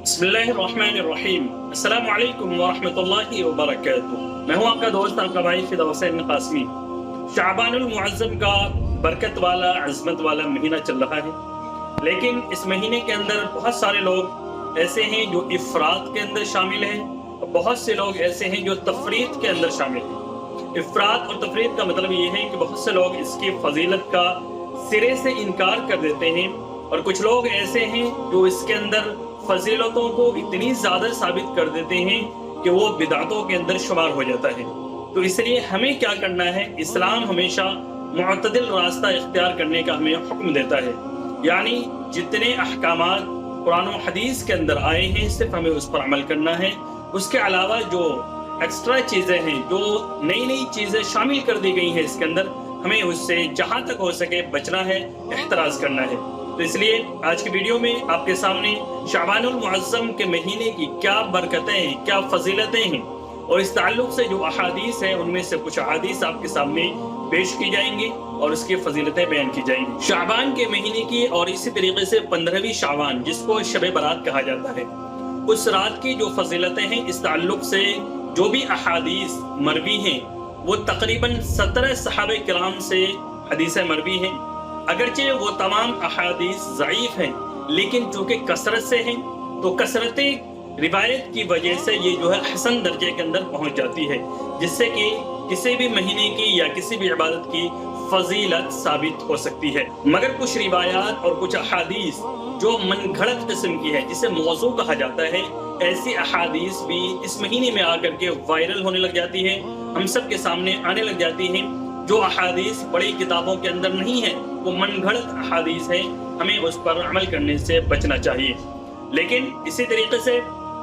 बिस्मिल्लाहिर्रहमानिर्रहीम। अस्सलामु अलैकुम वरहमतुल्लाहि वबरकातुहू। मैं हूँ आपका दोस्त आपका भाई फिदा हुसैन कासमी। शाबानुल मुअज़्ज़म का बरकत वाला अज़मत वाला महीना चल रहा है, लेकिन इस महीने के अंदर बहुत सारे लोग ऐसे हैं जो इफ़रात के अंदर शामिल हैं और बहुत से लोग ऐसे हैं जो तफरीत के अंदर शामिल हैं। इफ़रात और तफरीत का मतलब ये है कि बहुत से लोग इसकी फजीलत का सिरे से इनकार कर देते हैं और कुछ लोग ऐसे हैं जो इसके अंदर फजीलतों को इतनी ज़्यादा साबित कर देते हैं कि वो बिदातों के अंदर शुमार हो जाता है। तो इसलिए हमें क्या करना है, इस्लाम हमेशा मुअतदिल रास्ता इख्तियार करने का हमें हुक्म देता है, यानी जितने अहकामात कुरान और हदीस के अंदर आए हैं सिर्फ हमें उस पर अमल करना है। उसके अलावा जो एक्स्ट्रा चीज़ें हैं, जो नई नई चीज़ें शामिल कर दी गई हैं इसके अंदर, हमें उससे जहाँ तक हो सके बचना है, एहतराज करना है। तो इसलिए आज की वीडियो में आपके सामने शाबानुल मुअज़्ज़म के महीने की क्या बरकतें हैं, क्या फजीलतें हैं और इस ताल्लुक से जो अहादीस हैं उनमें से कुछ अहादीस आपके सामने पेश की जाएंगी और उसकी फजीलतें बयान की जाएंगी। शाबान के महीने की और इसी तरीके से 15वीं शाबान जिसको शब बारात कहा जाता है, उस रात की जो फजीलतें हैं इस ताल्लुक से जो भी अहादीस मरवी हैं वो तकरीबन 17 सहाबे किराम से हदीसें मरवी हैं। अगरचे वो तमाम अहादीस ज़ईफ़ हैं, लेकिन चूँकि कसरत से हैं तो कसरत रिवायत की वजह से ये जो है हसन दर्जे के अंदर पहुँच जाती है, जिससे कि किसी भी महीने की या किसी भी इबादत की फजीलत साबित हो सकती है। मगर कुछ रिवायात और कुछ अहादीस जो मनगढ़ंत किस्म की है, जिसे मौज़ू कहा जाता है, ऐसी अहादीस भी इस महीने में आकर के वायरल होने लग जाती है, हम सब के सामने आने लग जाती हैं। जो अहादीस बड़ी किताबों के अंदर नहीं है वो मनगढ़ंत अहादीस है, हमें उस पर अमल करने से बचना चाहिए। लेकिन इसी तरीके से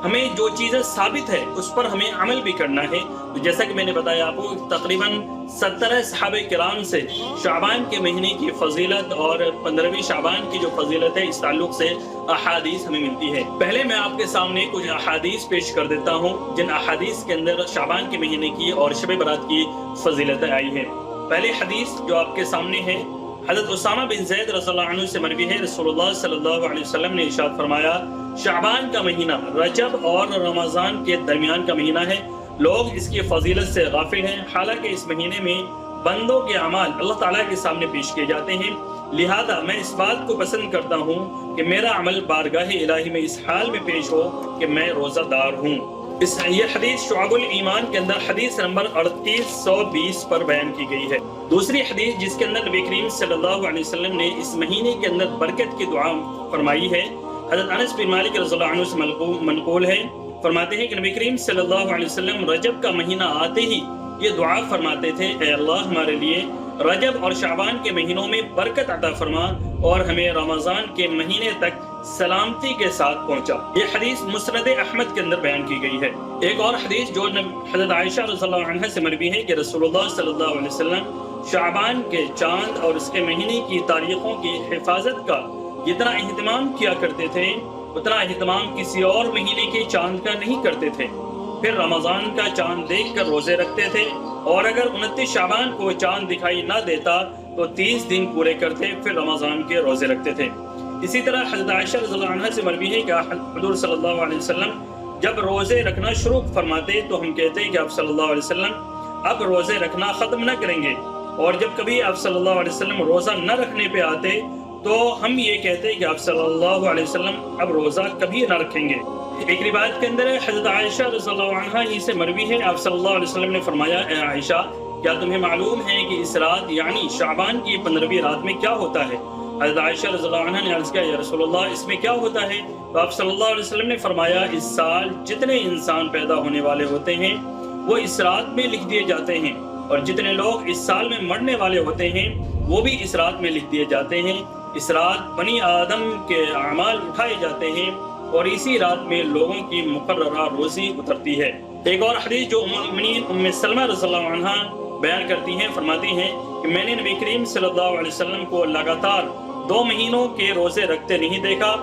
हमें जो चीज़ें साबित है उस पर हमें अमल भी करना है। तो जैसा कि मैंने बताया आपको, तकरीबन 17 सहाबे किराम से शाबान के महीने की फजीलत और 15वीं शाबान की जो फजीलत है इस ताल्लुक से अहादीस हमें मिलती है। पहले मैं आपके सामने कुछ अहादीस पेश कर देता हूँ जिन अहादीस के अंदर शाबान के महीने की और शब बारात की फजीलतें आई हैं। पहले हदीस जो आपके सामने है, हज़रत उसामा बिन ज़ैद रज़ियल्लाहु अन्हु से मरवी है, रसूलुल्लाह सल्लल्लाहु अलैहि वसल्लम ने इरशाद फरमाया, शाबान का महीना रजब और रमज़ान के दरमियान का महीना है। लोग इसकी फजीलत से गाफिल हैं, हालांकि इस महीने में बंदों के अमाल अल्लाह ताला के सामने पेश किए जाते हैं। लिहाजा मैं इस बात को पसंद करता हूँ कि मेरा अमल बारगाह इलाही में इस हाल में पेश हो कि मैं रोज़ादार हूँ। ये हदीस शुअबुल ईमान के अंदर हदीस नंबर 3820 पर बयान की गई है। दूसरी हदीस जिसके अंदर नबी करीम सल्लल्लाहु अलैहि वसल्लम ने इस महीने के अंदर बरकत की दुआ फरमाई है, हज़रत अनस बिन मालिक रज़ियल्लाहु अन्हु से मनक़ूल है, फरमाते हैं कि नबी करीम सल्लल्लाहु अलैहि वसल्लम रजब का महीना आते ही ये दुआ फरमाते थे, ऐ अल्लाह हमारे लिए रजब और शाबान के महीनों में बरकत अता फरमा और हमें रमज़ान के महीने तक सलामती के साथ पहुंचा। ये हदीस मुस्नद अहमद के अंदर बयान की गई है। एक और हदीस जो हज़रत आयशा रज़ियल्लाहु अन्हा से मरवी है कि रसूलुल्लाह सल्लल्लाहु अलैहि वसल्लम शाबान के चांद और उसके महीने की तारीखों की हिफाजत का जितना एहतमाम किया करते थे उतना एहतमाम किसी और महीने के चांद का नहीं करते थे। फिर रमज़ान का चांद देख कर रोज़े रखते थे और अगर 29 शाबान को चांद दिखाई ना देता तो 30 दिन पूरे करते, फिर रमज़ान के रोज़े रखते थे। इसी तरह हज़रत आयशा रज़ियल्लाहु अन्हा से मरवी है कि हुज़ूर सल्लल्लाहु अलैहि वसल्लम जब रोज़े रखना शुरू फरमाते तो हम कहते हैं कि आप सल्लल्लाहु अलैहि वसल्लम अब रोज़े रखना ख़त्म न करेंगे, और जब कभी आप सल्लल्लाहु अलैहि वसल्लम रोज़ा न रखने पे आते तो हम ये कहते हैं कि आप सल्लल्लाहु अलैहि वसल्लम अब रोज़ा कभी न रखेंगे। एक रिवायत के अंदर हज़रत आयशा रज़ियल्लाहु अन्हा ही से मरवी है, आप सल्लल्लाहु अलैहि वसल्लम ने फरमाया, ए आयशा क्या तुम्हें मालूम है कि इस रात यानी शाबान की 15वीं रात में क्या होता है? हज़रत आयशा रज़ियल्लाहु अन्हा ने अर्ज़ किया, या रसूलुल्लाह इसमें क्या होता है? तो आप सल्लल्लाहु अलैहि वसल्लम ने फरमाया, इस साल जितने इंसान पैदा होने वाले होते हैं वो इस रात में लिख दिए जाते हैं और जितने लोग इस साल में मरने वाले होते हैं वो भी इस रात में लिख दिए जाते हैं। इस रात बनी आदम के अमाल उठाए जाते हैं और इसी रात में लोगों की मुकर्ररा रोज़ी उतरती है। एक और हदीस जो उम्मे सलमा रज़ियल्लाहु अन्हा बयान करती हैं, फरमाती हैं कि मैंने नबी करीम सल्लल्लाहु अलैहि वसल्लम को लगातार 2 महीनों के रोज़े रखते नहीं देखा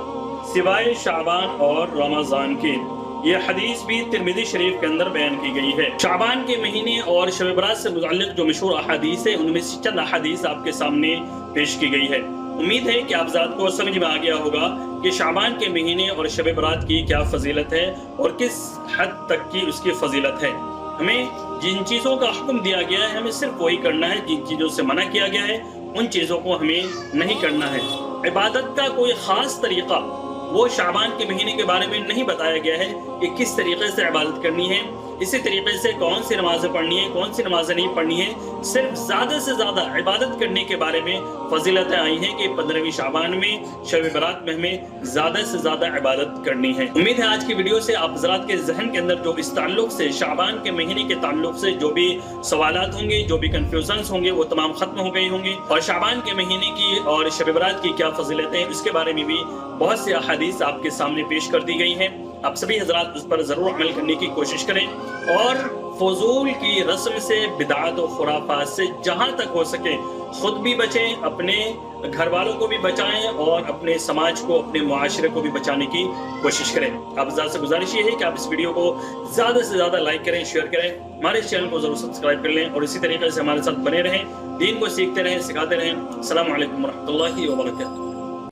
सिवाय शाबान और रमज़ान के। ये हदीस भी तिरमिज़ी शरीफ के अंदर बयान की गई है। शाबान के महीने और शब बारात से मुतअल्लिक़ जो मशहूर अहादीस है उनमें से चंद अहादीस आपके सामने पेश की गई है। امید ہے کہ آپ ذات کو سمجھ میں آ گیا ہوگا کہ شعبان کے مہینے اور شب برات کی کیا فضیلت ہے اور کس حد تک کی اس کی فضیلت ہے۔ ہمیں جن چیزوں کا حکم دیا گیا ہے ہمیں صرف وہی کرنا ہے، جن چیزوں سے منع کیا گیا ہے ان چیزوں کو ہمیں نہیں کرنا ہے۔ عبادت کا کوئی خاص طریقہ وہ شعبان کے مہینے کے بارے میں نہیں بتایا گیا ہے کہ کس طریقے سے عبادت کرنی ہے، اسی طریقے سے کون سی نمازیں پڑھنی ہے، کون سی نمازیں نہیں پڑھنی ہے۔ صرف زیادہ سے زیادہ عبادت کرنے کے بارے میں فضیلتیں آئی ہیں کہ 15ویں شعبان میں شب برات میں ہمیں زیادہ سے زیادہ عبادت کرنی ہے۔ امید ہے آج کی ویڈیو سے آپ حضرات کے ذہن کے اندر جو اس تعلق سے شعبان کے مہینے کے تعلق سے جو بھی سوالات ہوں گے، جو بھی کنفیوژنز ہوں گے، وہ تمام ختم ہو گئے ہوں گے، اور شعبان کے مہینے کی اور شب برات کی کیا فضیلتیں اس کے بارے میں بھی بہت سی احادیث آپ کے سامنے پیش کر دی گئی ہیں۔ آپ سبھی حضرات اس پر ضرور عمل کرنے کی کوشش کریں اور فضول کی رسم سے، بدعات و خرافات سے جہاں تک ہو سکے خود بھی بچیں، اپنے گھر والوں کو بھی بچائیں اور اپنے سماج کو، اپنے معاشرے کو بھی بچانے کی کوشش کریں۔ آپ حضرات سے گزارش یہ ہے کہ آپ اس ویڈیو کو زیادہ سے زیادہ لائک کریں، شیئر کریں، ہمارے اس چینل کو ضرور سبسکرائب کر لیں اور اسی طریقے سے ہمارے ساتھ بنے رہیں، دین کو سیکھتے رہیں، سکھاتے رہیں۔ السلام علیکم ورحمۃ اللہ وبرکاتہ۔